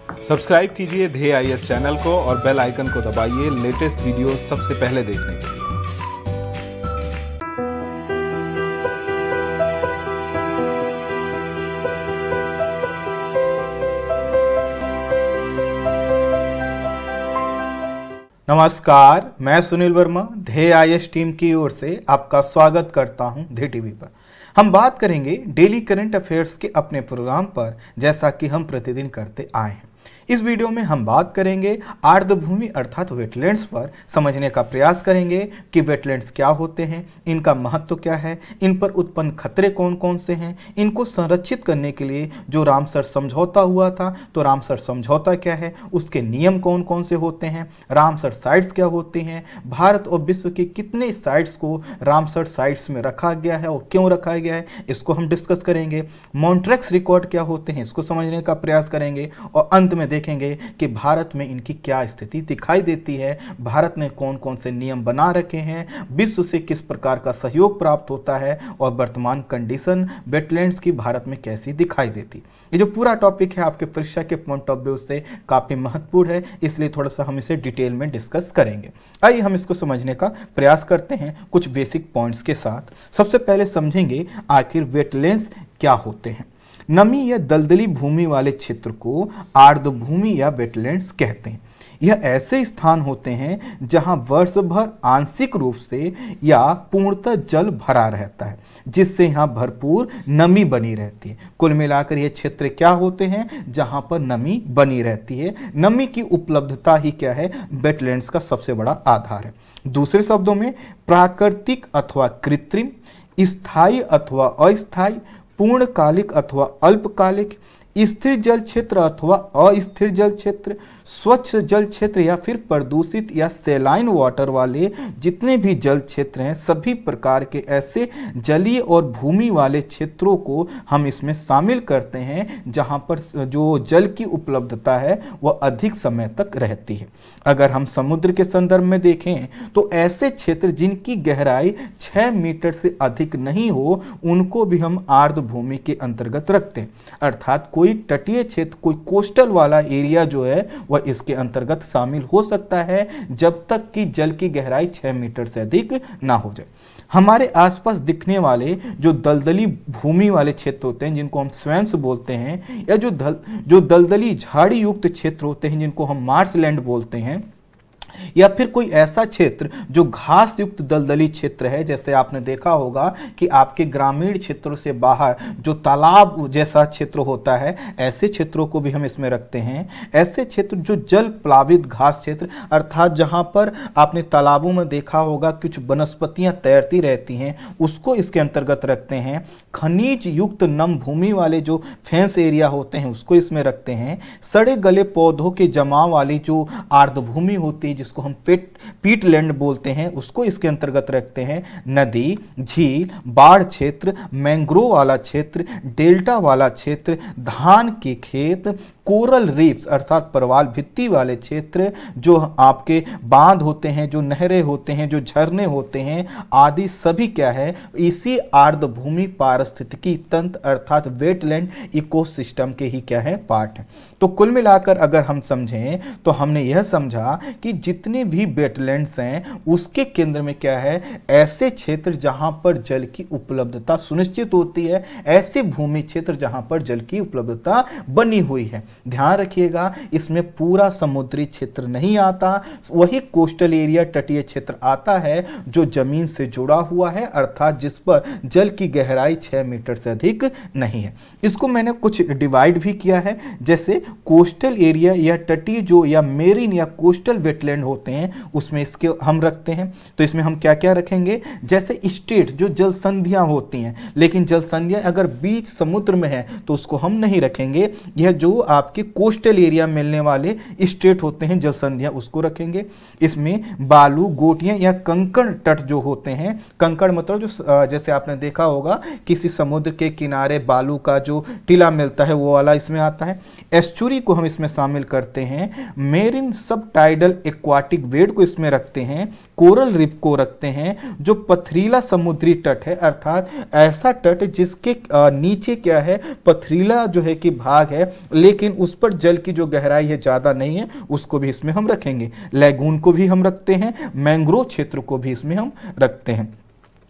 Subscribe कीजिए ध्येय IAS channel को और बेल आइकन को दबाइए लेटेस्ट वीडियो सबसे पहले देखने के लिए। नमस्कार, मैं सुनील वर्मा ध्येय आईएएस टीम की ओर से आपका स्वागत करता हूं ध्येय टीवी पर। हम बात करेंगे डेली करंट अफेयर्स के अपने प्रोग्राम पर, जैसा कि हम प्रतिदिन करते आए हैं। इस वीडियो में हम बात करेंगे आर्द्रभूमि अर्थात वेटलैंड्स पर, समझने का प्रयास करेंगे कि वेटलैंड्स क्या होते हैं, इनका महत्व क्या है, इन पर उत्पन्न खतरे कौन कौन से हैं, इनको संरक्षित करने के लिए जो रामसर समझौता हुआ था, तो रामसर समझौता क्या है, उसके नियम कौन कौन से होते हैं, रामसर साइट्स क्या होती हैं, भारत और विश्व के कितने साइट्स को रामसर साइट्स में रखा गया है और क्यों रखा गया है, इसको हम डिस्कस करेंगे। मॉन्ट्रेक्स रिकॉर्ड क्या होते हैं, इसको समझने का प्रयास करेंगे और अंत में देखेंगे कि भारत में इनकी क्या स्थिति दिखाई देती है, भारत ने कौन कौन से नियम बना रखे हैं, विश्व से किस प्रकार का सहयोग प्राप्त होता है और वर्तमान कंडीशन वेटलैंड्स की भारत में कैसी दिखाई देती। ये जो पूरा टॉपिक है आपके परीक्षा के पॉइंट ऑफ व्यू से काफी महत्वपूर्ण है, इसलिए थोड़ा सा हम इसे डिटेल में डिस्कस करेंगे। आइए हम इसको समझने का प्रयास करते हैं कुछ बेसिक पॉइंट्स के साथ। सबसे पहले समझेंगे आखिर वेटलैंड्स क्या होते हैं। नमी या दलदली भूमि वाले क्षेत्र को आर्द्रभूमि या वेटलैंड्स कहते हैं। यह ऐसे स्थान होते हैं जहां वर्ष भर आंशिक रूप से या पूर्णतः जल भरा रहता है, जिससे यहां भरपूर नमी बनी रहती है। कुल मिलाकर ये क्षेत्र क्या होते हैं, जहां पर नमी बनी रहती है। नमी की उपलब्धता ही क्या है, वेटलैंड्स का सबसे बड़ा आधार है। दूसरे शब्दों में प्राकृतिक अथवा कृत्रिम, स्थायी अथवा अस्थायी, पूर्णकालिक अथवा अल्पकालिक, स्थिर जल क्षेत्र अथवा अस्थिर जल क्षेत्र, स्वच्छ जल क्षेत्र या फिर प्रदूषित या सैलाइन वाटर वाले जितने भी जल क्षेत्र हैं, सभी प्रकार के ऐसे जलीय और भूमि वाले क्षेत्रों को हम इसमें शामिल करते हैं, जहां पर जो जल की उपलब्धता है वह अधिक समय तक रहती है। अगर हम समुद्र के संदर्भ में देखें तो ऐसे क्षेत्र जिनकी गहराई 6 मीटर से अधिक नहीं हो, उनको भी हम आर्द्रभूमि के अंतर्गत रखते हैं। अर्थात कोई तटीय क्षेत्र, कोई कोस्टल वाला एरिया जो है वह इसके अंतर्गत शामिल हो सकता है, जब तक कि जल की गहराई 6 मीटर से अधिक ना हो जाए। हमारे आसपास दिखने वाले जो दलदली भूमि वाले क्षेत्र होते हैं, जिनको हम स्वैम्प्स बोलते हैं, या जो दलदली झाड़ी युक्त क्षेत्र होते हैं, जिनको हम मार्शलैंड बोलते हैं, या फिर कोई ऐसा क्षेत्र जो घास युक्त दलदली क्षेत्र है, जैसे आपने देखा होगा कि आपके ग्रामीण क्षेत्रों से बाहर जो तालाब जैसा क्षेत्र होता है, ऐसे क्षेत्रों को भी हम इसमें रखते हैं। ऐसे क्षेत्र जो जल प्लावित घास क्षेत्र, अर्थात जहां पर आपने तालाबों में देखा होगा कुछ वनस्पतियां तैरती रहती हैं, उसको इसके अंतर्गत रखते हैं। खनिज युक्त नम भूमि वाले जो फेंस एरिया होते हैं, उसको इसमें रखते हैं। सड़े गले पौधों के जमाव वाली जो आर्द्रभूमि होती है, जिसको हम पीटलैंड बोलते हैं, उसको इसके अंतर्गत रखते हैं। नदी, झील, बाढ़ क्षेत्र, मैंग्रोव वाला क्षेत्र, डेल्टा वाला क्षेत्र, धान के खेत, कोरल रीफ्स अर्थात परवाल भित्ति वाले क्षेत्र, जो आपके बांध होते हैं, जो नहरें होते हैं, जो झरने होते हैं, आदि सभी क्या है, इसी आर्द्रभूमि पारिस्थितिकी तंत्र अर्थात वेटलैंड इकोसिस्टम के ही क्या है, पार्ट है। तो कुल मिलाकर अगर हम समझें तो हमने यह समझा कि जितने भी वेटलैंड्स हैं उसके केंद्र में क्या है, ऐसे क्षेत्र जहां पर जल की उपलब्धता सुनिश्चित होती है, ऐसे भूमि क्षेत्र जहां पर जल की उपलब्धता बनी हुई है। ध्यान रखिएगा, इसमें पूरा समुद्री क्षेत्र नहीं आता, वही कोस्टल एरिया तटीय क्षेत्र आता है जो जमीन से जुड़ा हुआ है, अर्थात जिस पर जल की गहराई 6 मीटर से अधिक नहीं है। इसको मैंने कुछ डिवाइड भी किया है, जैसे कोस्टल एरिया या तटीय जो या मेरीन या कोस्टल वेटलैंड होते हैं, उसमें इसके हम रखते हैं। तो इसमें हम क्या क्या रखेंगे, जैसे स्टेट जो जल संधियां होती हैं, लेकिन जल संधियां अगर बीच समुद्र में है तो उसको हम नहीं रखेंगे। यह जो आपके कोस्टल एरिया मिलने वाले स्टेट होते हैं जल संधियां, उसको रखेंगे। इसमें बालू गोटियां या कंकड़ तट जो होते हैं, कंकड़ मतलब जो जैसे आपने देखा होगा किसी समुद्र के किनारे बालू का जो टीला मिलता है, वो वाला इसमें आता है। एस्चुरी को हम इसमें शामिल करते हैं। मेरीन सब टाइडल एक्वाटिक वेड को इसमें रखते हैं। कोरल रीफ को रखते हैं। जो पथरीला समुद्री तट है, अर्थात ऐसा तट जिसके नीचे क्या है, पथरीला जो है कि भाग है, लेकिन उस पर जल की जो गहराई है ज़्यादा नहीं है, उसको भी इसमें हम रखेंगे। लैगून को भी हम रखते हैं, मैंग्रोव क्षेत्र को भी इसमें हम रखते हैं।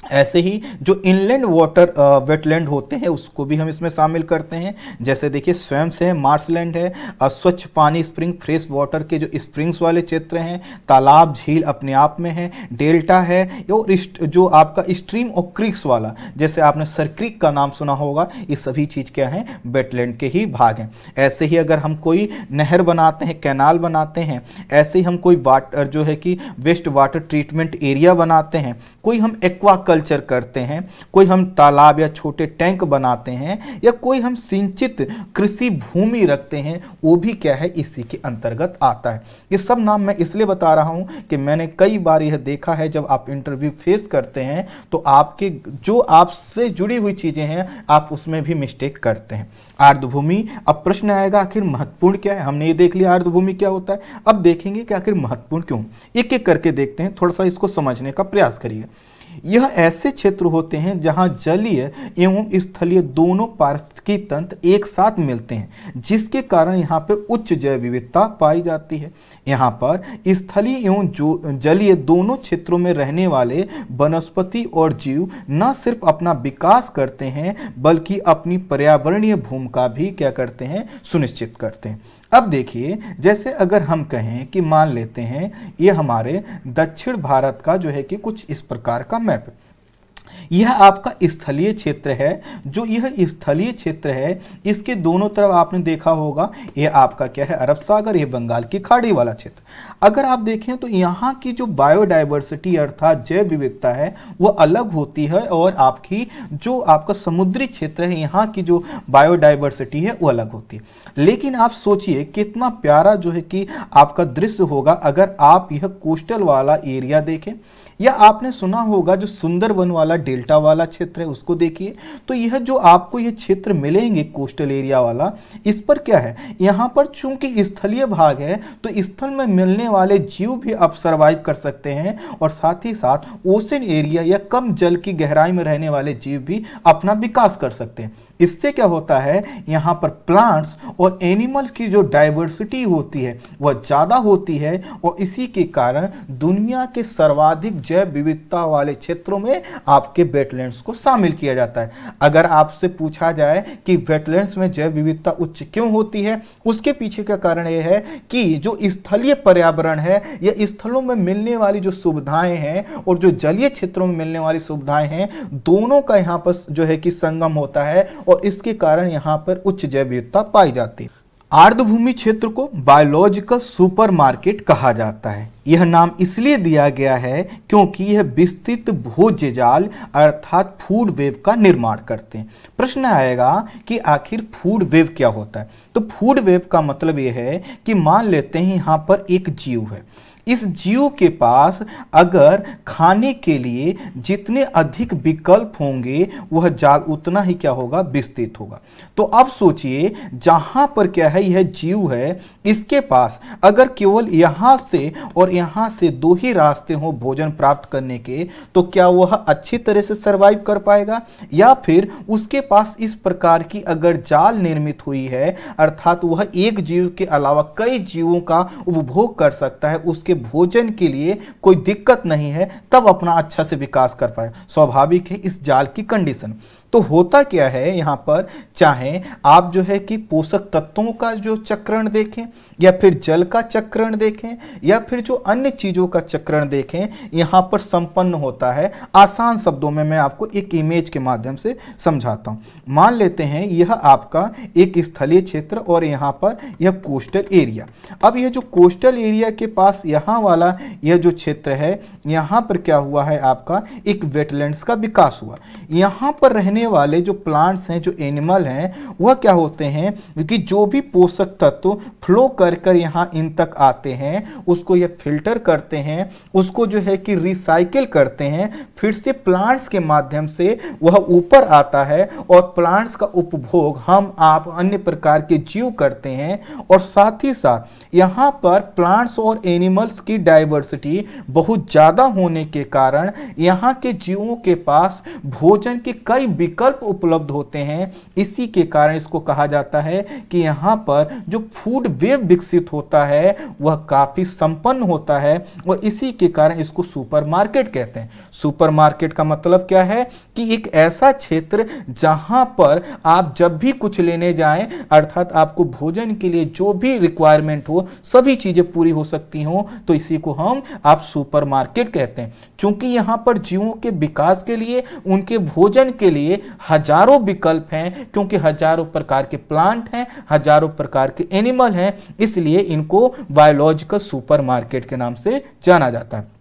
ऐसे ही जो इनलैंड वाटर वेटलैंड होते हैं उसको भी हम इसमें शामिल करते हैं। जैसे देखिए स्वैम्प्स है, मार्शलैंड है, स्वच्छ पानी स्प्रिंग फ्रेश वाटर के जो स्प्रिंग्स वाले क्षेत्र हैं, तालाब झील अपने आप में है, डेल्टा है, और जो आपका स्ट्रीम और क्रीक्स वाला, जैसे आपने सर क्रीक का नाम सुना होगा, ये सभी चीज़ क्या हैं, वेटलैंड के ही भाग हैं। ऐसे ही अगर हम कोई नहर बनाते हैं, कैनाल बनाते हैं, ऐसे ही हम कोई वाटर जो है कि वेस्ट वाटर ट्रीटमेंट एरिया बनाते हैं, कोई हम एक्वाकल्चर करते हैं, कोई हम तालाब या छोटे टैंक बनाते हैं, या कोई हम सिंचित कृषि भूमि रखते हैं, वो भी क्या है, इसी के अंतर्गत आता है। ये सब नाम मैं इसलिए बता रहा हूं कि मैंने कई बार यह देखा है, जब आप इंटरव्यू फेस करते हैं तो आपके जो आपसे जुड़ी हुई चीजें हैं आप उसमें भी मिस्टेक करते हैं। आर्द्रभूमि, अब प्रश्न आएगा आखिर महत्वपूर्ण क्या है। हमने ये देख लिया आर्द्रभूमि क्या होता है, अब देखेंगे कि आखिर महत्वपूर्ण क्यों। एक एक करके देखते हैं, थोड़ा सा इसको समझने का प्रयास करिए। यह ऐसे क्षेत्र होते हैं जहां जलीय एवं स्थलीय दोनों पारिस्थितिकी तंत्र एक साथ मिलते हैं, जिसके कारण यहाँ पे उच्च जैव विविधता पाई जाती है। यहाँ पर स्थलीय एवं जलीय दोनों क्षेत्रों में रहने वाले वनस्पति और जीव न सिर्फ अपना विकास करते हैं बल्कि अपनी पर्यावरणीय भूमिका भी क्या करते हैं, सुनिश्चित करते हैं। अब देखिए, जैसे अगर हम कहें कि मान लेते हैं ये हमारे दक्षिण भारत का जो है कि कुछ इस प्रकार का मैप है। यह आपका स्थलीय क्षेत्र है। जो यह स्थलीय क्षेत्र है इसके दोनों तरफ आपने देखा होगा, यह आपका क्या है, अरब सागर, यह बंगाल की खाड़ी वाला क्षेत्र। अगर आप देखें तो यहाँ की जो बायोडाइवर्सिटी अर्थात जैव विविधता है वह अलग होती है, और आपकी जो आपका समुद्री क्षेत्र है यहाँ की जो बायोडाइवर्सिटी है वो अलग होती है। लेकिन आप सोचिए कितना प्यारा जो है कि आपका दृश्य होगा अगर आप यह कोस्टल वाला एरिया देखें, या आपने सुना होगा जो सुंदरवन वाला डेल्टा वाला क्षेत्र है उसको देखिए। तो यह जो आपको ये क्षेत्र मिलेंगे कोस्टल एरिया वाला, इस पर क्या है, यहाँ पर चूंकि स्थलीय भाग है तो स्थल में मिलने वाले जीव भी अब सर्वाइव कर सकते हैं, और साथ ही साथ ओशन एरिया या कम जल की गहराई में रहने वाले जीव भी अपना विकास कर सकते हैं। इससे क्या होता है, यहाँ पर प्लांट्स और एनिमल्स की जो डाइवर्सिटी होती है वह ज़्यादा होती है, और इसी के कारण दुनिया के सर्वाधिक जैव विविधता वाले क्षेत्रों में आपके वेटलैंड्स को शामिल किया जाता है। अगर आपसे पूछा जाए कि वेटलैंड्स में जैव विविधता उच्च क्यों होती है, उसके पीछे का कारण यह है कि जो स्थलीय पर्यावरण है या स्थलों में मिलने वाली जो सुविधाएं हैं और जो जलीय क्षेत्रों में मिलने वाली सुविधाएं हैं, दोनों का यहाँ पर जो है कि संगम होता है, और इसके कारण यहाँ पर उच्च जैव विविधता पाई जाती है। आर्द्रभूमि क्षेत्र को बायोलॉजिकल सुपरमार्केट कहा जाता है। यह नाम इसलिए दिया गया है क्योंकि यह विस्तृत भोज्य जाल अर्थात फूड वेब का निर्माण करते हैं। प्रश्न आएगा कि आखिर फूड वेब क्या होता है। तो फूड वेब का मतलब यह है कि मान लेते हैं यहाँ पर एक जीव है, इस जीव के पास अगर खाने के लिए जितने अधिक विकल्प होंगे वह जाल उतना ही क्या होगा, विस्तृत होगा। तो अब सोचिए जहां पर क्या है, यह जीव है, इसके पास अगर केवल यहां से और यहां से दो ही रास्ते हो भोजन प्राप्त करने के, तो क्या वह अच्छी तरह से सरवाइव कर पाएगा, या फिर उसके पास इस प्रकार की अगर जाल निर्मित हुई है अर्थात वह एक जीव के अलावा कई जीवों का उपभोग कर सकता है, उसके भोजन के लिए कोई दिक्कत नहीं है, तब अपना अच्छा से विकास कर पाए। स्वाभाविक है इस जाल की कंडीशन। तो होता क्या है यहाँ पर, चाहे आप जो है कि पोषक तत्वों का जो चक्रण देखें या फिर जल का चक्रण देखें या फिर जो अन्य चीजों का चक्रण देखें, यहाँ पर संपन्न होता है। आसान शब्दों में मैं आपको एक इमेज के माध्यम से समझाता हूँ। मान लेते हैं यह आपका एक स्थलीय क्षेत्र और यहाँ पर यह कोस्टल एरिया। अब यह जो कोस्टल एरिया के पास यहाँ वाला यह जो क्षेत्र है, यहाँ पर क्या हुआ है, आपका एक वेटलैंड्स का विकास हुआ। यहाँ पर रहने वाले जो प्लांट्स हैं, जो एनिमल हैं, वह क्या होते हैं, क्योंकि जो भी पोषक तत्व फ्लो कर कर यहाँ इन तक आते हैं उसको ये फिल्टर करते हैं, उसको जो है कि रिसाइकिल करते हैं, फिर से प्लांट्स के माध्यम से वह ऊपर आता है, और प्लांट्स का उपभोग हम आप अन्य प्रकार के जीव करते हैं। और साथ ही साथ यहाँ पर प्लांट्स और एनिमल्स की डाइवर्सिटी बहुत ज़्यादा होने के कारण यहाँ के जीवों के पास भोजन के कई विकल्प उपलब्ध होते हैं, इसी के कारण इसको कहा जाता है कि यहाँ पर जो फूड वेब विकसित होता है वह काफी संपन्न होता है और इसी के कारण इसको सुपरमार्केट कहते हैं। सुपरमार्केट का मतलब क्या है कि एक ऐसा क्षेत्र जहां पर आप जब भी कुछ लेने जाएं, अर्थात आपको भोजन के लिए जो भी रिक्वायरमेंट हो, सभी चीजें पूरी हो सकती हो, तो इसी को हम आप सुपरमार्केट कहते हैं। क्योंकि यहां पर जीवों के विकास के लिए, उनके भोजन के लिए हजारों विकल्प हैं, क्योंकि हजारों प्रकार के प्लांट हैं, हजारों प्रकार के एनिमल हैं, इसलिए इनको बायोलॉजिकल सुपरमार्केट के नाम से जाना जाता है।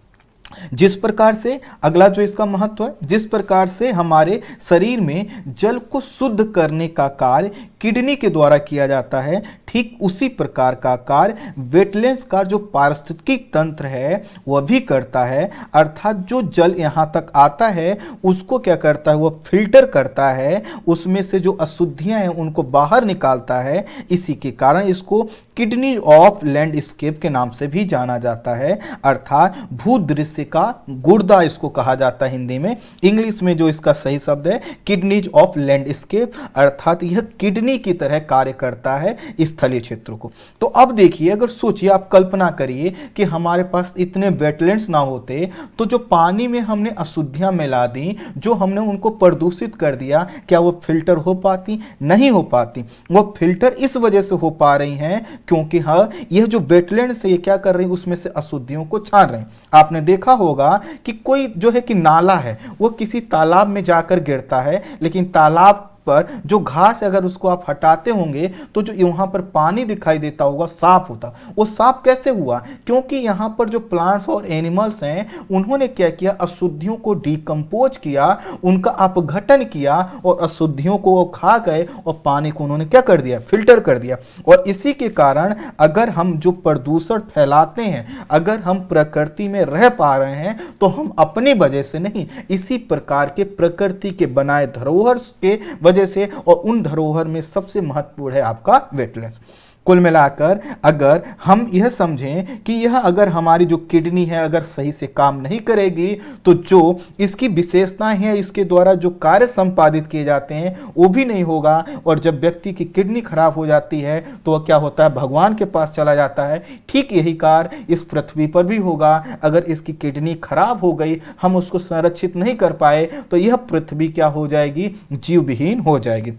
जिस प्रकार से अगला जो इसका महत्व है, जिस प्रकार से हमारे शरीर में जल को शुद्ध करने का कार्य किडनी के द्वारा किया जाता है, ठीक उसी प्रकार का कार्य वेटलैंड्स का जो पारिस्थितिक तंत्र है वह भी करता है। अर्थात जो जल यहाँ तक आता है उसको क्या करता है, वह फिल्टर करता है, उसमें से जो अशुद्धियां हैं उनको बाहर निकालता है। इसी के कारण इसको किडनी ऑफ लैंडस्केप के नाम से भी जाना जाता है, अर्थात भूदृश्य का गुर्दा इसको कहा जाता है हिंदी में। इंग्लिश में जो इसका सही शब्द है किडनीज ऑफ लैंडस्केप, अर्थात यह किडनी की तरह कार्य करता है स्थलीय क्षेत्र को। तो अब देखिए, अगर सोचिए, आप कल्पना करिए कि हमारे पास इतने वेटलैंड्स ना होते तो जो पानी में हमने अशुद्धियां मिला दी, जो हमने उनको प्रदूषित कर दिया, क्या वो फिल्टर हो पाती? नहीं हो पाती। वो फिल्टर इस वजह से हो पा रही हैं क्योंकि हाँ, यह जो वेटलैंड से ये क्या कर रही है, उसमें से अशुद्धियों को छान रहे हैं। आपने देखा होगा कि कोई जो है कि नाला है वो किसी तालाब में जाकर गिरता है, लेकिन तालाब पर जो घास अगर उसको आप हटाते होंगे तो जो यहाँ पर पानी दिखाई देता होगा साफ होता। वो साफ कैसे हुआ? क्योंकि यहाँ पर जो प्लांट्स और एनिमल्स हैं उन्होंने क्या किया, अशुद्धियों को डिकम्पोज किया, उनका अपघटन किया और अशुद्धियों को खा गए और पानी को उन्होंने क्या कर दिया, फिल्टर कर दिया। और इसी के कारण अगर हम जो प्रदूषण फैलाते हैं, अगर हम प्रकृति में रह पा रहे हैं तो हम अपनी वजह से नहीं, इसी प्रकार के प्रकृति के बनाए धरोहर के वजह से, और उन धरोहर में सबसे महत्वपूर्ण है आपका वेटलैंड्स। कुल मिलाकर अगर हम यह समझें कि यह अगर हमारी जो किडनी है अगर सही से काम नहीं करेगी तो जो इसकी विशेषताएं हैं, इसके द्वारा जो कार्य संपादित किए जाते हैं वो भी नहीं होगा। और जब व्यक्ति की किडनी खराब हो जाती है तो वह क्या होता है, भगवान के पास चला जाता है। ठीक यही कार्य इस पृथ्वी पर भी होगा। अगर इसकी किडनी खराब हो गई, हम उसको संरक्षित नहीं कर पाए तो यह पृथ्वी क्या हो जाएगी, जीव विहीन हो जाएगी।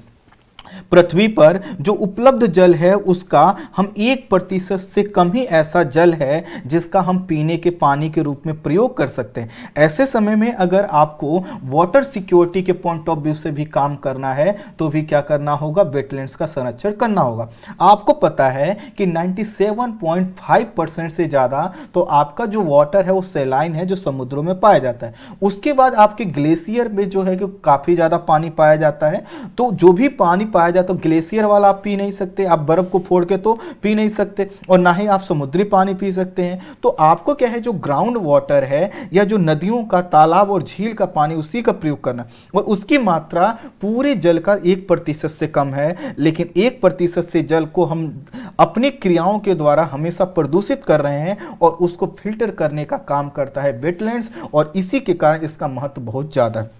पृथ्वी पर जो उपलब्ध जल है उसका हम 1% से कम ही ऐसा जल है जिसका हम पीने के पानी के रूप में प्रयोग कर सकते हैं। ऐसे समय में अगर आपको वाटर सिक्योरिटी के पॉइंट ऑफ व्यू से भी काम करना है तो भी क्या करना होगा, वेटलैंड्स का संरक्षण करना होगा। आपको पता है कि 97.5% से ज़्यादा तो आपका जो वाटर है वो सैलाइन है, जो समुद्रों में पाया जाता है। उसके बाद आपके ग्लेशियर में जो है कि काफ़ी ज़्यादा पानी पाया जाता है। तो जो भी पानी पाया जाता तो ग्लेशियर वाला आप पी नहीं सकते, आप बर्फ को फोड़ के तो पी नहीं सकते, और ना ही आप समुद्री पानी पी सकते हैं। तो आपको क्या है, जो ग्राउंड वाटर है या जो नदियों का, तालाब और झील का पानी, उसी का प्रयोग करना। और उसकी मात्रा पूरे जल का 1% से कम है, लेकिन 1% से जल को हम अपनी क्रियाओं के द्वारा हमेशा प्रदूषित कर रहे हैं और उसको फिल्टर करने का काम करता है वेटलैंड्स। और इसी के कारण इसका महत्व बहुत ज्यादा है।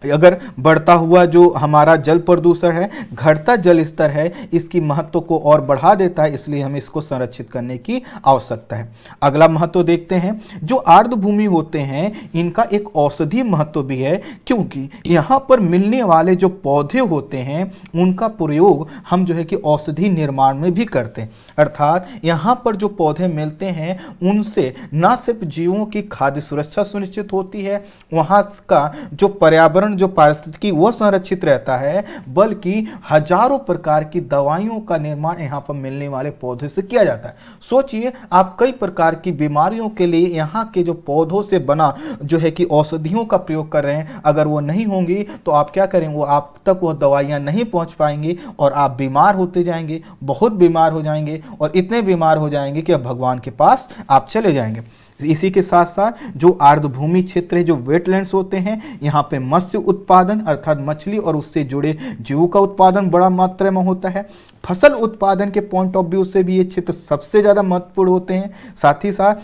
अगर बढ़ता हुआ जो हमारा जल प्रदूषण है, घटता जल स्तर है, इसकी महत्व को और बढ़ा देता है, इसलिए हमें इसको संरक्षित करने की आवश्यकता है। अगला महत्व देखते हैं। जो आर्द्र भूमि होते हैं इनका एक औषधीय महत्व भी है, क्योंकि यहाँ पर मिलने वाले जो पौधे होते हैं उनका प्रयोग हम जो है कि औषधि निर्माण में भी करते हैं। अर्थात यहाँ पर जो पौधे मिलते हैं उनसे न सिर्फ जीवों की खाद्य सुरक्षा सुनिश्चित होती है, वहाँ का जो पर्यावरण, जो पारिस्थितिकी वो संरक्षित रहता है, बल्कि हजारों प्रकार की दवाइयों का निर्माण यहाँ पर मिलने वाले पौधे से किया जाता है। सोचिए, आप कई प्रकार की बीमारियों के लिए यहाँ के जो पौधों से बना जो है कि औषधियों का प्रयोग कर रहे हैं, अगर वो नहीं होंगी तो आप क्या करेंगे, वो आप तक वो दवाइयाँ नहीं पहुँच पाएंगी और आप बीमार होते जाएंगे, बहुत बीमार हो जाएंगे, और इतने बीमार हो जाएंगे कि अब भगवान के पास आप चले जाएंगे। इसी के साथ साथ जो आर्द्र भूमि क्षेत्र है, जो वेटलैंड्स होते हैं, यहाँ पे मत्स्य उत्पादन अर्थात मछली और उससे जुड़े जीवों का उत्पादन बड़ा मात्रा में होता है। फसल उत्पादन के पॉइंट ऑफ व्यू से भी ये क्षेत्र सबसे ज़्यादा महत्वपूर्ण होते हैं। साथ ही साथ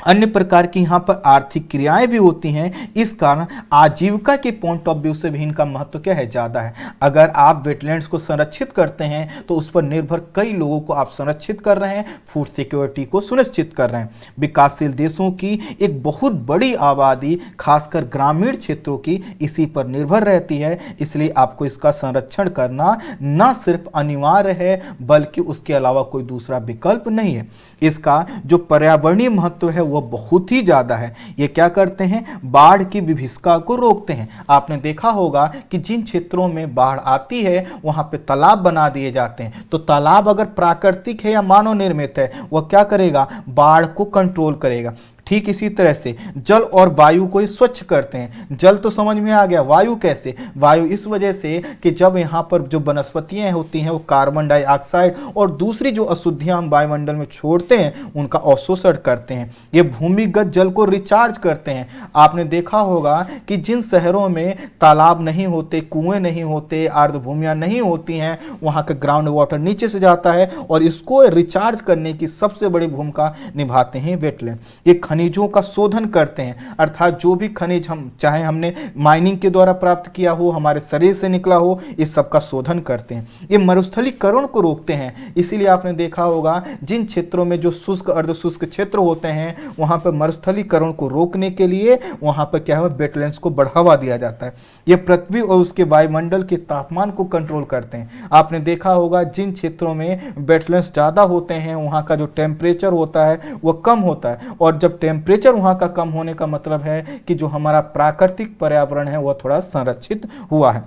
अन्य प्रकार की यहाँ पर आर्थिक क्रियाएं भी होती हैं। इस कारण आजीविका के पॉइंट ऑफ व्यू से भी इनका महत्व क्या है, ज़्यादा है। अगर आप वेटलैंड्स को संरक्षित करते हैं तो उस पर निर्भर कई लोगों को आप संरक्षित कर रहे हैं, फूड सिक्योरिटी को सुनिश्चित कर रहे हैं। विकासशील देशों की एक बहुत बड़ी आबादी, खासकर ग्रामीण क्षेत्रों की, इसी पर निर्भर रहती है। इसलिए आपको इसका संरक्षण करना न सिर्फ अनिवार्य है बल्कि उसके अलावा कोई दूसरा विकल्प नहीं है। इसका जो पर्यावरणीय महत्व है वो बहुत ही ज्यादा है। ये क्या करते हैं, बाढ़ की विभीषिका को रोकते हैं। आपने देखा होगा कि जिन क्षेत्रों में बाढ़ आती है वहां पे तालाब बना दिए जाते हैं। तो तालाब अगर प्राकृतिक है या मानव निर्मित है, वह क्या करेगा, बाढ़ को कंट्रोल करेगा। ठीक इसी तरह से जल और वायु को स्वच्छ करते हैं। जल तो समझ में आ गया, वायु कैसे, वायु इस वजह से कि जब यहाँ पर जो वनस्पतियाँ होती हैं वो कार्बन डाइऑक्साइड और दूसरी जो अशुद्धियाँ हम वायुमंडल में छोड़ते हैं उनका अवशोषण करते हैं। ये भूमिगत जल को रिचार्ज करते हैं। आपने देखा होगा कि जिन शहरों में तालाब नहीं होते, कुएं नहीं होते, आर्द्रभूमियाँ नहीं होती हैं, वहाँ का ग्राउंड वाटर नीचे से जाता है और इसको रिचार्ज करने की सबसे बड़ी भूमिका निभाते हैं वेटलैंड। ये खनिजों का शोधन करते हैं, अर्थात जो भी खनिज हम चाहे हमने माइनिंग के द्वारा प्राप्त किया हो, हमारे शरीर से निकला हो, इस सब का शोधन करते हैं। ये मरुस्थलीकरण को रोकते हैं। इसीलिए आपने देखा होगा जिन क्षेत्रों में जो शुष्क अर्धशुष्क क्षेत्र होते हैं वहां पर मरुस्थलीकरण को रोकने के लिए वहां पर क्या है, वेटलैंड्स को बढ़ावा दिया जाता है। ये पृथ्वी और उसके वायुमंडल के तापमान को कंट्रोल करते हैं। आपने देखा होगा जिन क्षेत्रों में वेटलैंड्स ज्यादा होते हैं वहां का जो टेम्परेचर होता है वह कम होता है, और जब टेम्परेचर वहां का कम होने का मतलब है कि जो हमारा प्राकृतिक पर्यावरण है वह थोड़ा संरक्षित हुआ है।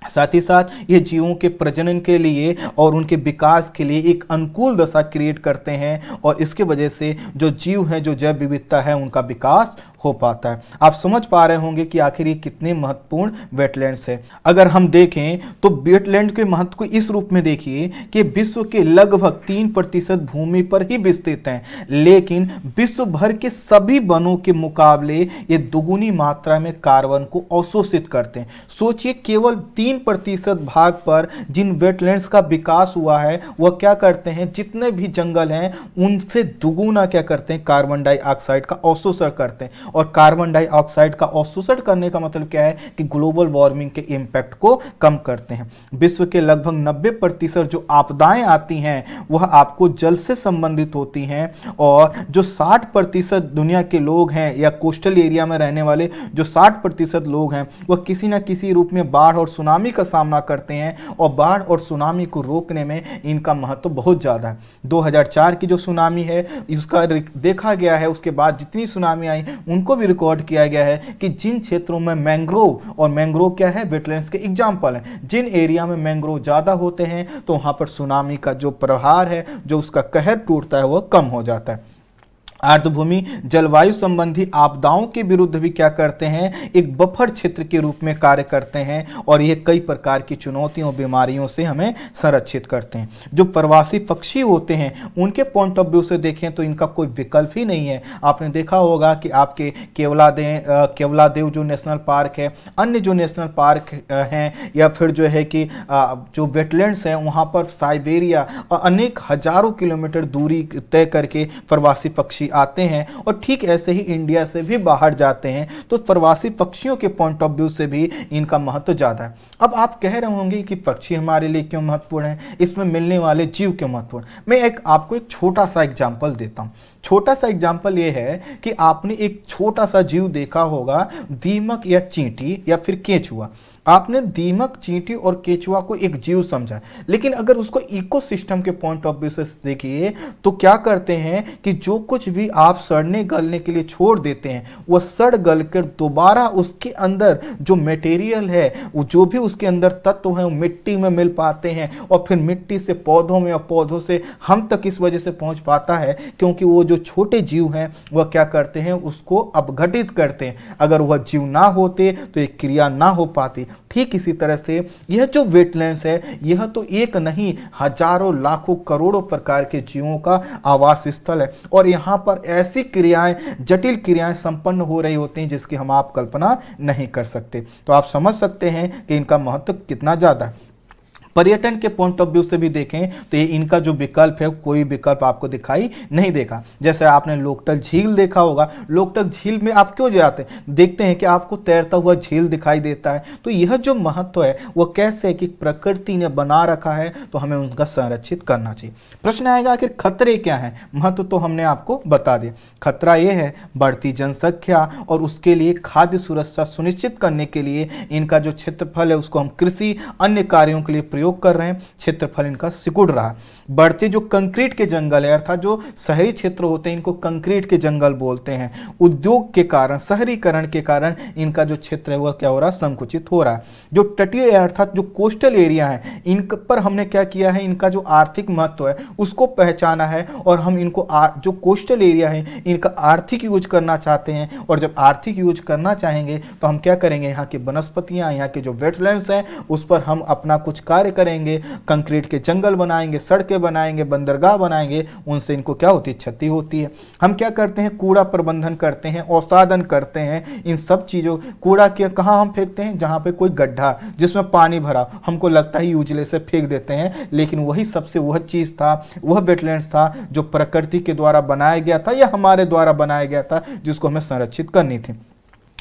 साथ ही साथ ये जीवों के प्रजनन के लिए और उनके विकास के लिए एक अनुकूल दशा क्रिएट करते हैं, और इसके वजह से जो जीव हैं, जो जैव विविधता है, उनका विकास हो पाता है। आप समझ पा रहे होंगे कि आखिर ये कितने महत्वपूर्ण वेटलैंड्स है। अगर हम देखें तो वेटलैंड के महत्व को इस रूप में देखिए कि विश्व के लगभग 3% भूमि पर ही विस्तृत हैं, लेकिन विश्व भर के सभी वनों के मुकाबले ये दुगुनी मात्रा में कार्बन को अवशोषित करते हैं। सोचिए केवल 3% भाग पर जिन वेटलैंड्स का विकास हुआ है वह क्या करते हैं, जितने भी जंगल हैं उनसे दुगुना क्या करते हैं, कार्बन डाइऑक्साइड का अवशोषण करते हैं। और कार्बन डाइऑक्साइड का अवशोषण करने का मतलब क्या है कि ग्लोबल वार्मिंग के इंपैक्ट को कम करते हैं। विश्व के लगभग 90% जो आपदाएं आती हैं वह आपको जल से संबंधित होती हैं, और जो 60% दुनिया के लोग हैं या कोस्टल एरिया में रहने वाले जो 60% लोग हैं वह किसी न किसी रूप में बाढ़ और सुनामी का सामना करते हैं, और बाढ़ और सुनामी को रोकने में इनका महत्व बहुत ज़्यादा है। 2004 की जो सुनामी है इसका देखा गया है, उसके बाद जितनी सुनामी आई उनको भी रिकॉर्ड किया गया है कि जिन क्षेत्रों में मैंग्रोव, और मैंग्रोव क्या है, वेटलैंड्स के एग्जाम्पल हैं, जिन एरिया में मैंग्रोव ज़्यादा होते हैं तो वहाँ पर सुनामी का जो प्रहार है, जो उसका कहर टूटता है, वह कम हो जाता है। आर्द्रभूमि जलवायु संबंधी आपदाओं के विरुद्ध भी क्या करते हैं, एक बफर क्षेत्र के रूप में कार्य करते हैं, और ये कई प्रकार की चुनौतियों और बीमारियों से हमें संरक्षित करते हैं। जो प्रवासी पक्षी होते हैं उनके पॉइंट ऑफ व्यू से देखें तो इनका कोई विकल्प ही नहीं है। आपने देखा होगा कि आपके केवलादेव जो नेशनल पार्क है, अन्य जो नेशनल पार्क हैं, या फिर जो है कि जो वेटलैंड्स हैं वहाँ पर साइबेरिया और अनेक हजारों किलोमीटर दूरी तय करके प्रवासी पक्षी आते हैं, और ठीक ऐसे ही इंडिया से भी बाहर जाते हैं। तो प्रवासी पक्षियों के पॉइंट ऑफ व्यू से भी इनका महत्व ज्यादा है। अब आप कह रहे होंगे कि पक्षी हमारे लिए क्यों महत्वपूर्ण है, इसमें मिलने वाले जीव क्यों महत्वपूर्ण। मैं आपको एक छोटा सा एग्जाम्पल देता हूं। छोटा सा एग्जाम्पल ये है कि आपने एक छोटा सा जीव देखा होगा, दीमक या चींटी या फिर केंचुआ। आपने दीमक, चींटी और केंचुआ को एक जीव समझा, लेकिन अगर उसको इकोसिस्टम के पॉइंट ऑफ व्यू से देखिए तो क्या करते हैं कि जो कुछ भी आप सड़ने गलने के लिए छोड़ देते हैं वह सड़ गल कर दोबारा उसके अंदर जो मटेरियल है, वो जो भी उसके अंदर तत्व हैं, वो मिट्टी में मिल पाते हैं, और फिर मिट्टी से पौधों में और पौधों से हम तक इस वजह से पहुंच पाता है क्योंकि वो जो छोटे जीव हैं वह क्या करते हैं, उसको अपघटित करते हैं। अगर वह जीव ना होते तो एक क्रिया ना हो पाती। ठीक इसी तरह से यह जो वेटलैंड्स है यह तो एक नहीं, हजारों लाखों करोड़ों प्रकार के जीवों का आवास स्थल है, और यहाँ पर ऐसी क्रियाएं, जटिल क्रियाएं संपन्न हो रही होती हैं जिसकी हम आप कल्पना नहीं कर सकते। तो आप समझ सकते हैं कि इनका महत्व कितना ज्यादा है। पर्यटन के पॉइंट ऑफ व्यू से भी देखें तो ये इनका जो विकल्प है कोई विकल्प आपको दिखाई नहीं देगा। जैसे आपने लोकटक झील देखा होगा, लोकटक झील में आप क्यों जाते हैं, देखते हैं कि आपको तैरता हुआ झील दिखाई देता है। तो यह जो महत्व है वो कैसे है कि प्रकृति ने बना रखा है, तो हमें उनका संरक्षित करना चाहिए। प्रश्न आएगा आखिर खतरे क्या हैं, महत्व तो हमने आपको बता दिया। खतरा ये है बढ़ती जनसंख्या और उसके लिए खाद्य सुरक्षा सुनिश्चित करने के लिए इनका जो क्षेत्रफल है उसको हम कृषि अन्य कार्यों के लिए प्रयोग कर रहे हैं, क्षेत्रफल इनका सिकुड़ रहा है। बढ़ते जो कंक्रीट के जंगल है, अर्थात जो शहरी क्षेत्र होते हैं इनको कंक्रीट के जंगल बोलते हैं, उद्योग के कारण, शहरीकरण के कारण इनका जो क्षेत्र है वह क्या हो रहा है, संकुचित हो रहा है। जो तटीय अर्थात जो कोस्टल एरिया है इन पर हमने क्या किया है, इनका जो आर्थिक महत्व है उसको पहचाना है और हम इनको जो कोस्टल एरिया है इनका आर्थिक यूज करना चाहते हैं। और जब आर्थिक यूज करना चाहेंगे तो हम क्या करेंगे, यहाँ की वनस्पतियाँ, यहाँ के जो वेटलैंड्स हैं उस पर हम अपना कुछ कार्य करेंगे, कंक्रीट के जंगल बनाएंगे, सड़कें बनाएंगे, बंदरगाह बनाएंगे, उनसे इनको क्या होती है, क्षति होती है। हम क्या करते हैं, कूड़ा प्रबंधन करते हैं, औसादन करते हैं, इन सब चीज़ों कूड़ा के कहाँ हम फेंकते हैं, जहाँ पे कोई गड्ढा जिसमें पानी भरा, हमको लगता है यूजलेस से फेंक देते हैं, लेकिन वही सबसे वह चीज़ था, वह वेटलैंड्स था जो प्रकृति के द्वारा बनाया गया था या हमारे द्वारा बनाया गया था, जिसको हमें संरक्षित करनी थी।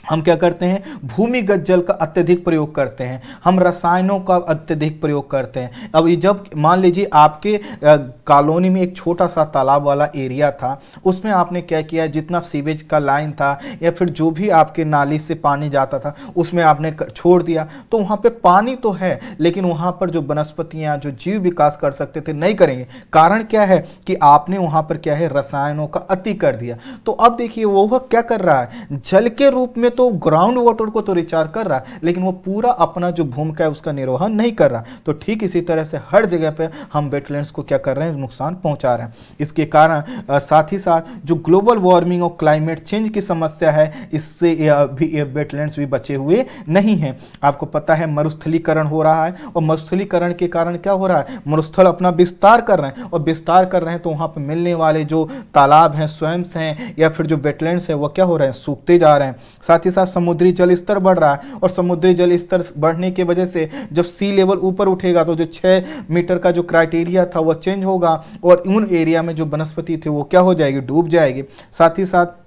हम क्या करते हैं, भूमिगत जल का अत्यधिक प्रयोग करते हैं, हम रसायनों का अत्यधिक प्रयोग करते हैं। अब ये जब मान लीजिए आपके कॉलोनी में एक छोटा सा तालाब वाला एरिया था, उसमें आपने क्या किया, जितना सीवेज का लाइन था या फिर जो भी आपके नाली से पानी जाता था उसमें आपने छोड़ दिया, तो वहाँ पे पानी तो है लेकिन वहाँ पर जो वनस्पतियाँ, जो जीव विकास कर सकते थे नहीं करेंगे। कारण क्या है कि आपने वहाँ पर क्या है, रसायनों का अति कर दिया। तो अब देखिए वो क्या कर रहा है, जल के रूप में तो ग्राउंड वाटर को तो रिचार्ज कर रहा है लेकिन वो पूरा अपना जो भूमिका है उसका निर्वहन नहीं कर रहा। तो ठीक इसी तरह से हर जगह पे हम वेटलैंड्स को क्या कर रहे हैं, नुकसान पहुंचा रहे हैं। इसके कारण साथ ही साथ जो ग्लोबल वार्मिंग और क्लाइमेट चेंज की समस्या है, इससे भी वेटलैंड्स भी बचे हुए नहीं हैं। आपको पता है मरुस्थलीकरण हो रहा है और मरुस्थलीकरण के कारण क्या हो रहा है, मरुस्थल अपना विस्तार कर रहे हैं और विस्तार कर रहे हैं तो वहां पर मिलने वाले जो तालाब हैं, स्वयं हैं या फिर जो वेटलैंड्स है वो क्या हो रहे हैं, सूखते जा रहे हैं। साथ ही साथ समुद्री जल स्तर बढ़ रहा है और समुद्री जल स्तर बढ़ने की वजह से जब सी लेवल ऊपर उठेगा तो जो 6 मीटर का जो क्राइटेरिया था वो चेंज होगा और उन एरिया में जो वनस्पति थे वो क्या हो जाएगी, डूब जाएगी। साथ ही साथ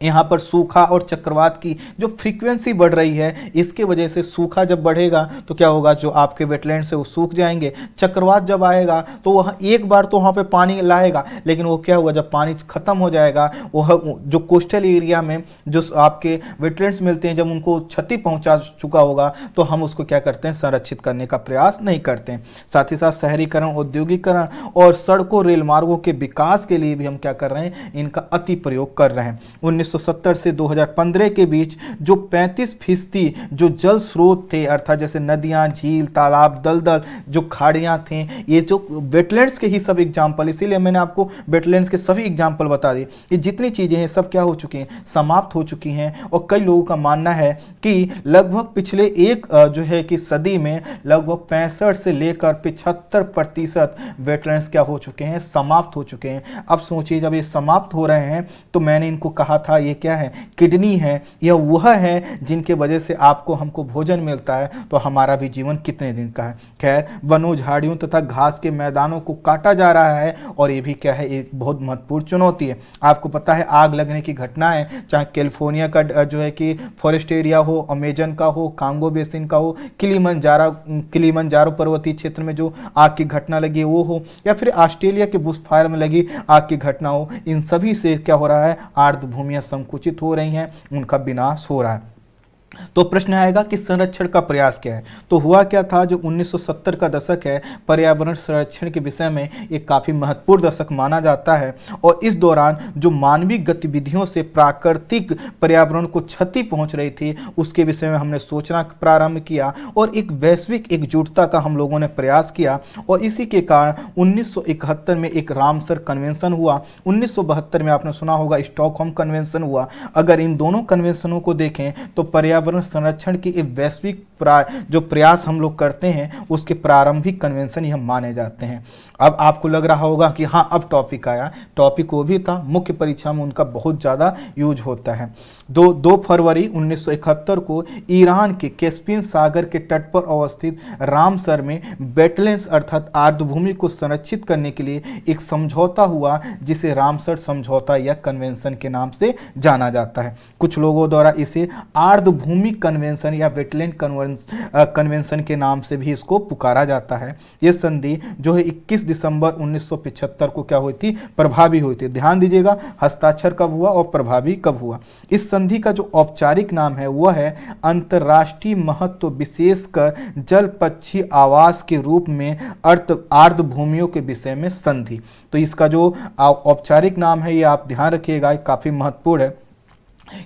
यहाँ पर सूखा और चक्रवात की जो फ्रीक्वेंसी बढ़ रही है, इसके वजह से सूखा जब बढ़ेगा तो क्या होगा, जो आपके वेटलैंड से वो सूख जाएंगे। चक्रवात जब आएगा तो वह एक बार तो वहाँ पे पानी लाएगा लेकिन वो क्या होगा, जब पानी खत्म हो जाएगा वह जो कोस्टल एरिया में जो आपके वेटलैंड्स मिलते हैं जब उनको क्षति पहुँचा चुका होगा तो हम उसको क्या करते हैं, संरक्षित करने का प्रयास नहीं करते हैं। साथ ही साथ शहरीकरण, औद्योगिकरण और सड़कों रेल मार्गों के विकास के लिए भी हम क्या कर रहे हैं, इनका अति प्रयोग कर रहे हैं। 1970 से 2015 के बीच जो 35% जो जल स्रोत थे, अर्थात जैसे नदियां, झील, तालाब, दलदल, जो खाड़ियां थी, ये जो वेटलैंड्स के ही सब एग्जाम्पल, इसीलिए मैंने आपको वेटलैंड्स के सभी एग्जाम्पल बता दिए। ये जितनी चीजें हैं सब क्या हो चुकी हैं, समाप्त हो चुकी हैं। और कई लोगों का मानना है कि लगभग पिछले एक जो है कि सदी में लगभग 65 से लेकर 75% वेटलैंड्स क्या हो चुके हैं, समाप्त हो चुके हैं। अब सोचिए जब ये समाप्त हो रहे हैं तो मैंने इनको कहा था ये क्या है, किडनी है, यह वह है जिनके वजह से आपको हमको भोजन मिलता है, तो हमारा भी जीवन कितने दिन का है। खैर, वनों, झाड़ियों तथा घास के मैदानों को काटा जा रहा है और ये भी क्या है, एक बहुत महत्वपूर्ण चुनौती है। आपको पता है आग लगने की घटनाएं, चाहे कैलिफोर्निया का जो है कि फॉरेस्ट एरिया हो, अमेजन का हो, कांगो बेसिन का हो, किलिमंजारो पर्वतीय क्षेत्र में जो आग की घटना लगी वो हो, या फिर ऑस्ट्रेलिया के बुश फायर में लगी आग की घटना हो, इन सभी से क्या हो रहा है, आर्द्र भूमियां संकुचित हो रही हैं, उनका विनाश हो रहा है। तो प्रश्न आएगा कि संरक्षण का प्रयास क्या है। तो हुआ क्या था, जो 1970 का दशक है, पर्यावरण संरक्षण के विषय में एक काफी महत्वपूर्ण दशक माना जाता है और इस दौरान जो मानवीय गतिविधियों से प्राकृतिक पर्यावरण को क्षति पहुंच रही थी उसके विषय में हमने सोचना प्रारंभ किया और एक वैश्विक एकजुटता का हम लोगों ने प्रयास किया। और इसी के कारण 1971 में एक रामसर कन्वेंशन हुआ, 1972 में आपने सुना होगा स्टॉकहोम कन्वेंशन हुआ। अगर इन दोनों कन्वेंशनों को देखें तो पर्यावरण पर्यावरण संरक्षण की एक वैश्विक जो प्रयास हम लोग करते हैं उसके प्रारंभिक कन्वेंशन यह माने जाते हैं। अब आपको लग रहा होगा कि हाँ अब टॉपिक आया, टॉपिक वो भी था, मुख्य परीक्षा में उनका बहुत ज़्यादा यूज होता है। 2 फरवरी 1971 को ईरान के कैस्पियन सागर के तट पर अवस्थित रामसर में वेटलैंड्स अर्थात आर्द्रभूमि को संरक्षित करने के लिए एक समझौता हुआ जिसे रामसर समझौता या कन्वेंशन के नाम से जाना जाता है। कुछ लोगों द्वारा इसे आर्द्रभूमि कन्वेंशन या वेटलैंड कन्वेंशन के नाम से भी इसको पुकारा जाता है। यह संधि जो है 21 दिसंबर 1975 को क्या हुई थी, प्रभावी हुई थी। ध्यान दीजिएगा हस्ताक्षर कब हुआ और प्रभावी कब हुआ। इस संधि का जो औपचारिक नाम है वह है अंतर्राष्ट्रीय महत्व विशेषकर जल पक्षी आवास के रूप में आर्द्र भूमियों के विषय में संधि। तो इसका जो औपचारिक नाम है ये आप ध्यान रखिएगा, काफी महत्वपूर्ण है।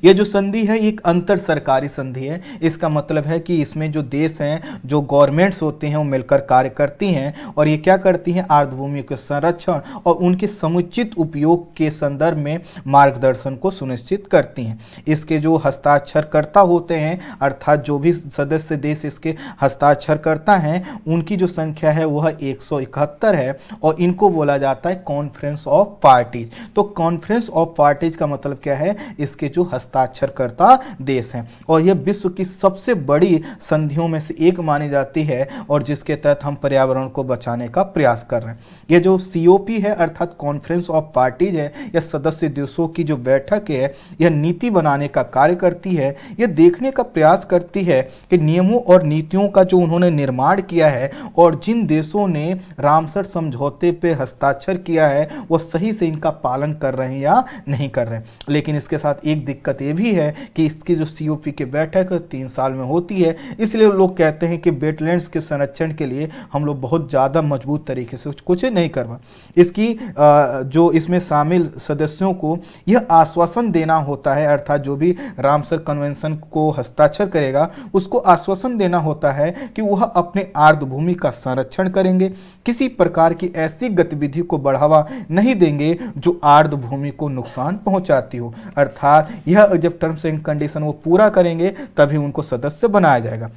ये जो संधि है एक अंतर सरकारी संधि है। इसका मतलब है कि इसमें जो देश हैं, जो गवर्नमेंट्स होते हैं वो मिलकर कार्य करती हैं और ये क्या करती हैं, आर्द्रभूमि के संरक्षण और उनके समुचित उपयोग के संदर्भ में मार्गदर्शन को सुनिश्चित करती हैं। इसके जो हस्ताक्षरकर्ता होते हैं अर्थात जो भी सदस्य देश इसके हस्ताक्षर करता है उनकी जो संख्या है वह 171 है और इनको बोला जाता है कॉन्फ्रेंस ऑफ पार्टीज। तो कॉन्फ्रेंस ऑफ पार्टीज का मतलब क्या है, इसके जो हस्ताक्षरकर्ता देश हैं और यह विश्व की सबसे बड़ी संधियों में से एक मानी जाती है और जिसके तहत हम पर्यावरण को बचाने का प्रयास कर रहे हैं। यह जो सीओपी है अर्थात कॉन्फ्रेंस ऑफ पार्टीज है, यह सदस्य देशों की जो बैठक है यह नीति बनाने का कार्य करती है। यह देखने का प्रयास करती है कि नियमों और नीतियों का जो उन्होंने निर्माण किया है और जिन देशों ने रामसर समझौते पे हस्ताक्षर किया है वह सही से इनका पालन कर रहे हैं या नहीं कर रहे हैं। लेकिन इसके साथ एक दिक्कत ये भी है कि इसकी जो सीओपी की बैठक 3 साल में होती है, इसलिए लोग कहते हैं कि वेटलैंड्स के संरक्षण के लिए हम लोग बहुत ज़्यादा मजबूत तरीके से कुछ नहीं करवा। इसकी जो इसमें शामिल सदस्यों को यह आश्वासन देना होता है अर्थात जो भी रामसर कन्वेंशन को हस्ताक्षर करेगा उसको आश्वासन देना होता है कि वह अपने आर्द्रभूमि का संरक्षण करेंगे, किसी प्रकार की ऐसी गतिविधि को बढ़ावा नहीं देंगे जो आर्द्रभूमि को नुकसान पहुंचाती हो। अर्थात यह जब टर्म्स एंड कंडीशन वो पूरा करेंगे तभी उनको सदस्य बनाया जाएगा।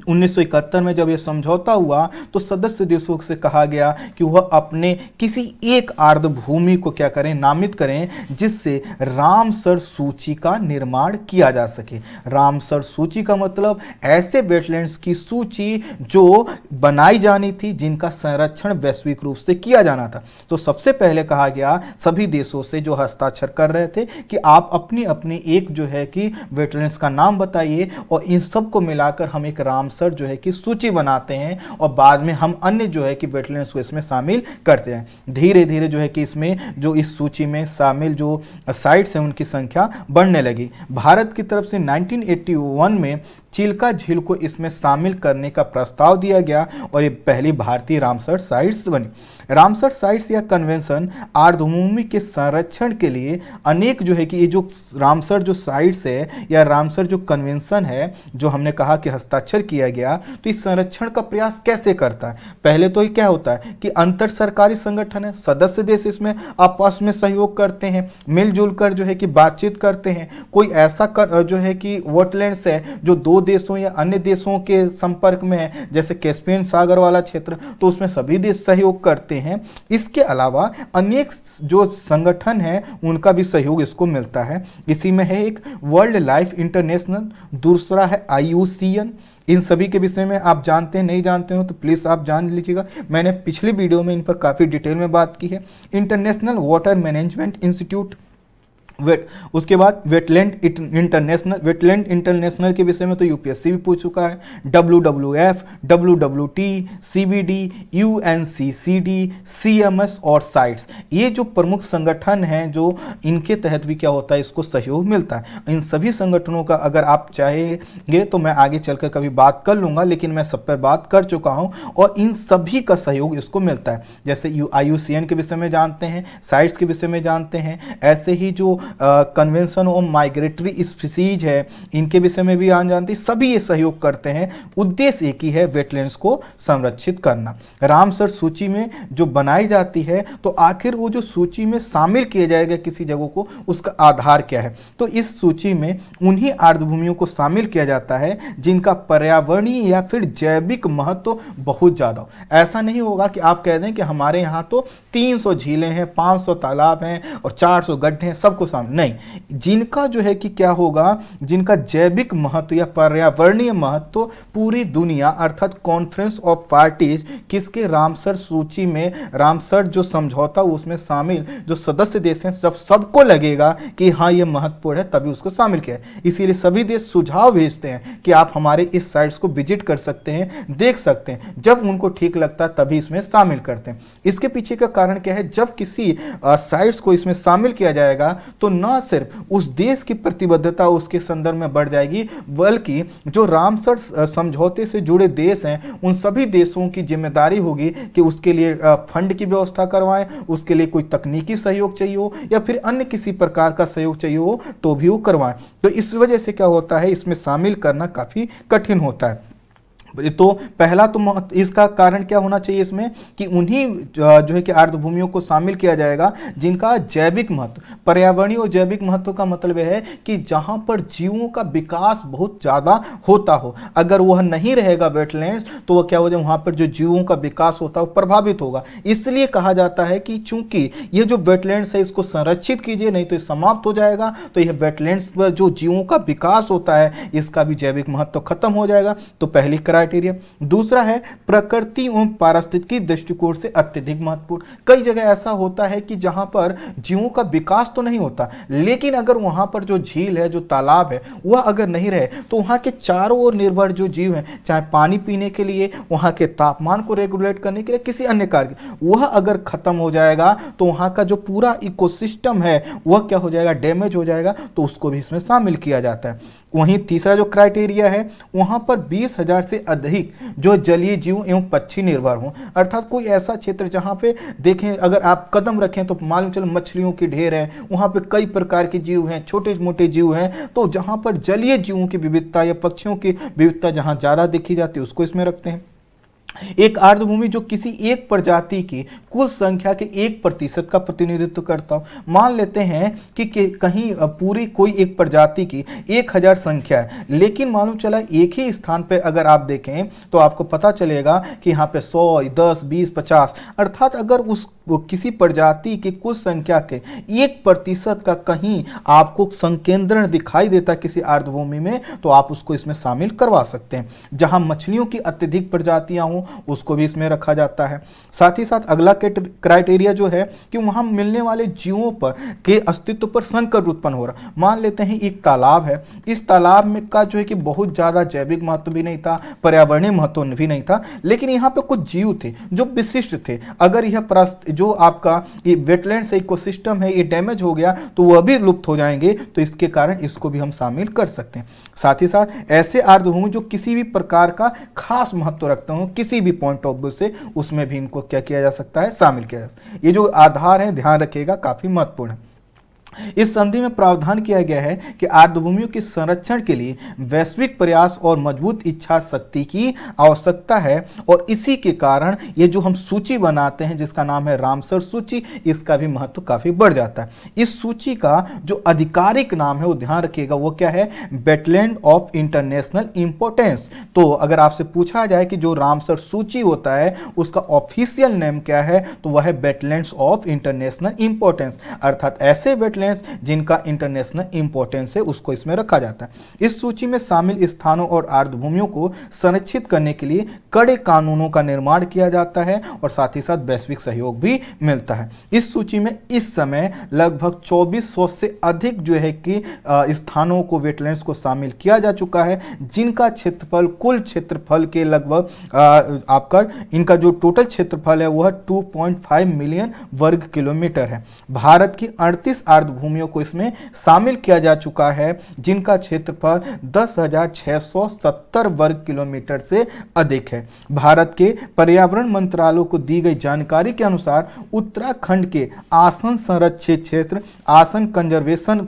1971 में जब यह समझौता हुआ तो सदस्य देशों से कहा गया कि वह अपने किसी एक आर्द्रभूमि को क्या करें, नामित करें जिससे रामसर सूची का निर्माण किया जा सके। रामसर सूची का मतलब ऐसे वेटलैंड्स की सूची जो बनाई जानी थी जिनका संरक्षण वैश्विक रूप से किया जाना था। तो सबसे पहले कहा गया सभी देशों से जो हस्ताक्षर कर रहे थे कि आप अपनी अपनी एक जो है कि वेटलैंड्स का नाम बताइए और इन सबको मिलाकर हम एक रामसर जो है कि सूची बनाते हैं और बाद में हम अन्य जो है कि वेटलैंड्स को इसमें शामिल करते हैं। धीरे धीरे जो है कि इसमें जो इस सूची में शामिल जो साइट्स हैं उनकी संख्या बढ़ने लगी। भारत की तरफ से 1981 में चिल्का झील को इसमें शामिल करने का प्रस्ताव दिया गया और ये पहली भारतीय रामसर साइट्स बनी। रामसर साइट्स या कन्वेंशन आर्द्रभूमि के संरक्षण के लिए अनेक जो है कि ये जो रामसर जो साइट्स है या रामसर जो कन्वेंशन है जो हमने कहा कि हस्ताक्षर किया गया, तो इस संरक्षण का प्रयास कैसे करता है। पहले तो ये क्या होता है कि अंतर सरकारी संगठन है, सदस्य देश इसमें आपस में सहयोग करते हैं, मिलजुल कर जो है कि बातचीत करते हैं। कोई ऐसा जो है कि वेटलैंड्स है जो 2 देशों या अन्य देशों के संपर्क में है जैसे कैस्पियन सागर वाला क्षेत्र, तो उसमें सभी देश सहयोग करते हैं। इसके अलावा अनेक जो संगठन है उनका भी सहयोग इसको मिलता है। इसी में है एक वर्ल्ड लाइफ इंटरनेशनल, दूसरा है IUCN। इन सभी के विषय में आप जानते हैं, नहीं जानते हो तो प्लीज़ आप जान लीजिएगा, मैंने पिछली वीडियो में इन पर काफ़ी डिटेल में बात की है। इंटरनेशनल वाटर मैनेजमेंट इंस्टीट्यूट, उसके बाद वेटलैंड इंटरनेशनल के विषय में तो यूपीएससी भी पूछ चुका है। WWF, WWT, CBD, UNCCD, CMS और साइट्स, ये जो प्रमुख संगठन हैं जो इनके तहत भी क्या होता है इसको सहयोग मिलता है। इन सभी संगठनों का अगर आप चाहेंगे तो मैं आगे चलकर कभी बात कर लूँगा, लेकिन मैं सब पर बात कर चुका हूँ और इन सभी का सहयोग इसको मिलता है। जैसे IUCN के विषय में जानते हैं, साइट्स के विषय में जानते हैं, ऐसे ही जो कन्वेंशन ऑन माइग्रेटरी स्पीसीज है, इनके विषय में भी आन जानती, सभी ये सहयोग करते हैं। उद्देश्य एक ही है, वेटलैंड्स को संरक्षित करना। रामसर सूची में जो बनाई जाती है, तो आखिर वो जो सूची में शामिल किया जाएगा किसी जगह को, उसका आधार क्या है? तो इस सूची में उन्हीं आर्द्रभूमियों को शामिल किया जाता है जिनका पर्यावरणीय या फिर जैविक महत्व बहुत ज्यादा हो। ऐसा नहीं होगा कि आप कह दें कि हमारे यहाँ तो 300 झीलें हैं, 500 तालाब हैं और 400 गड्ढे हैं, सबको शामिल नहीं। जिनका जो है कि क्या होगा, जिनका जैविक महत्व या पर्यावरणीय महत्व पूरी दुनिया अर्थात कॉन्फ्रेंस ऑफ पार्टीज किसके, रामसर सूची में, रामसर जो समझौता उसमें शामिल जो सदस्य देश हैं, जब सबको लगेगा कि हाँ ये महत्वपूर्ण है, तभी उसको शामिल किया है। इसीलिए सभी देश सुझाव भेजते हैं कि आप हमारे इस साइट्स को विजिट कर सकते हैं, देख सकते हैं, जब उनको ठीक लगता है तभी इसमें शामिल करते हैं। इसके पीछे का कारण क्या है? जब किसी साइट्स को इसमें शामिल किया जाएगा तो न सिर्फ उस देश की प्रतिबद्धता उसके संदर्भ में बढ़ जाएगी, बल्कि जो रामसर समझौते से जुड़े देश हैं उन सभी देशों की जिम्मेदारी होगी कि उसके लिए फंड की व्यवस्था करवाएं, उसके लिए कोई तकनीकी सहयोग चाहिए हो या फिर अन्य किसी प्रकार का सहयोग चाहिए हो तो भी वो करवाएं। तो इस वजह से क्या होता है, इसमें शामिल करना काफी कठिन होता है। तो पहला तो इसका कारण क्या होना चाहिए इसमें कि उन्हीं जो है कि आर्द्रभूमियों को शामिल किया जाएगा जिनका जैविक महत्व, पर्यावरणीय और जैविक महत्व का मतलब है कि जहां पर जीवों का विकास बहुत ज्यादा होता हो। अगर वह नहीं रहेगा वेटलैंड्स तो वह क्या हो जाए, वहां पर जो जीवों का विकास होता है वो प्रभावित होगा। इसलिए कहा जाता है कि चूंकि ये जो वेटलैंड्स है इसको संरक्षित कीजिए, नहीं तो समाप्त हो जाएगा। तो यह वेटलैंड्स पर जो जीवों का विकास होता है इसका भी जैविक महत्व खत्म हो जाएगा। तो पहली क्राइटेरिया। दूसरा है प्रकृति एवं पारिस्थितिकी दृष्टिकोण से अत्यधिक महत्वपूर्ण। कई जगह ऐसा होता है कि जहां पर जीवों का विकास तो नहीं होता, लेकिन अगर वहां पर जो झील है, जो तालाब है, वह अगर नहीं रहे तो वहां के चारों ओर निर्भर जो जीव हैं, चाहे पानी पीने के लिए, वहां के तापमान को रेगुलेट करने के लिए, किसी अन्य कार्य, वह अगर खत्म हो जाएगा तो वहां का जो पूरा इकोसिस्टम है वह क्या हो जाएगा, डैमेज हो जाएगा। तो उसको भी इसमें शामिल किया जाता है। वहीं तीसरा जो क्राइटेरिया है, वहां पर 20,000 से अधिक जो जलीय जीव एवं पक्षी निर्भर हों। अर्थात कोई ऐसा क्षेत्र जहां पे देखें, अगर आप कदम रखें तो मालूम चलो मछलियों की ढेर है, वहां पे कई प्रकार के जीव हैं, छोटे मोटे जीव हैं। तो जहां पर जलीय जीवों की विविधता या पक्षियों की विविधता जहां ज्यादा देखी जाती है उसको इसमें रखते हैं। एक आर्द्रभूमि जो किसी एक प्रजाति की कुल संख्या के 1% का प्रतिनिधित्व करता हो। मान लेते हैं कि कहीं पूरी कोई एक प्रजाति की 1000 संख्या है, लेकिन मालूम चला एक ही स्थान पे अगर आप देखें तो आपको पता चलेगा कि यहाँ पे 100, 10, 20, 50, अर्थात अगर उस किसी प्रजाति की कुल संख्या के 1% का कहीं आपको संकेंद्रण दिखाई देता किसी आर्द्रभूमि में, तो आप उसको इसमें शामिल करवा सकते हैं। जहां मछलियों की अत्यधिक प्रजातियां हों उसको भी इसमें रखा जाता है। साथ ही साथ अगला क्राइटेरिया जो है कि वहां मिलने वाले जीवों पर के अस्तित्व पर संकट उत्पन्न हो रहा। मान लेते हैं एक तालाब है, इस तालाब में का जो है कि बहुत ज्यादा जैविक महत्व भी नहीं था, पर्यावरणीय महत्व भी नहीं था, लेकिन यहाँ पे कुछ जीव थे जो विशिष्ट थे। अगर यह जो आपका ये वेटलैंड से इकोसिस्टम है ये डैमेज हो गया तो वह भी लुप्त हो जाएंगे। तो इसके कारण इसको भी हम शामिल कर सकते हैं। साथ ही साथ ऐसे आर्द्रभूमि जो किसी भी प्रकार का खास महत्व रखते हो किसी भी पॉइंट ऑफ व्यू से, उसमें भी इनको क्या किया जा सकता है, शामिल किया जा सकता है। ये जो आधार है ध्यान रखिएगा, काफी महत्वपूर्ण है। इस संधि में प्रावधान किया गया है कि आर्द्रभूमियों के संरक्षण के लिए वैश्विक प्रयास और मजबूत इच्छा शक्ति की आवश्यकता है, और इसी के कारण ये जो हम सूची बनाते हैं जिसका नाम है रामसर सूची, इसका भी महत्व काफी बढ़ जाता है। इस सूची का जो आधिकारिक नाम है वो ध्यान रखिएगा, वो क्या है, वेटलैंड ऑफ इंटरनेशनल इंपोर्टेंस। तो अगर आपसे पूछा जाए कि जो रामसर सूची होता है उसका ऑफिशियल नेम क्या है, तो वह है वेटलैंड्स ऑफ इंटरनेशनल इंपोर्टेंस, अर्थात ऐसे वेटलैंड जिनका इंटरनेशनल इंपॉर्टेंस है उसको इसमें रखा जाता है। इस सूची में शामिल स्थानों और आर्द्रभूमियों को संरक्षित करने के लिए कड़े कानूनों का निर्माण किया जाता है और साथ ही साथ वैश्विक सहयोग भी मिलता है। इस सूची में इस समय लगभग 2400 से अधिक जो है कि स्थानों को, वेटलैंड्स को शामिल किया जा चुका है, जिनका क्षेत्रफल कुल क्षेत्रफल के लगभग आपका इनका जो टोटल क्षेत्रफल है वह 2.5 मिलियन वर्ग किलोमीटर है। भारत की 38 आर्द्रभूमि भूमियों को इसमें शामिल किया जा चुका है, जिनका क्षेत्रफल 10,670 वर्ग किलोमीटर से अधिक है। भारत के पर्यावरण मंत्रालय को दी गई जानकारी के अनुसार उत्तराखंड के आसन संरक्षित क्षेत्र, आसन कंजर्वेशन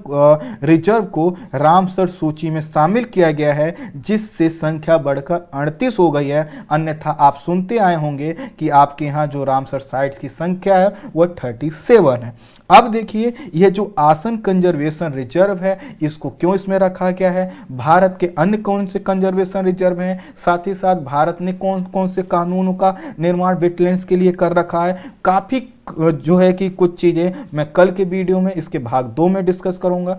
रिजर्व को रामसर सूची में शामिल किया गया है, जिससे संख्या बढ़कर 38 हो गई है। अन्यथा आप सुनते आए होंगे कि आपके यहाँ जो रामसर साइट्स की संख्या है वह 37 है। अब देखिए यह जो आसन कंजर्वेशन रिजर्व है इसको क्यों इसमें रखा गया है, भारत के अन्य कौन से कंजर्वेशन रिजर्व हैं, साथ ही साथ भारत ने कौन कौन से कानूनों का निर्माण वेटलैंड्स के लिए कर रखा है। काफी जो है कि कुछ चीजें मैं कल के वीडियो में इसके भाग 2 में डिस्कस करूंगा।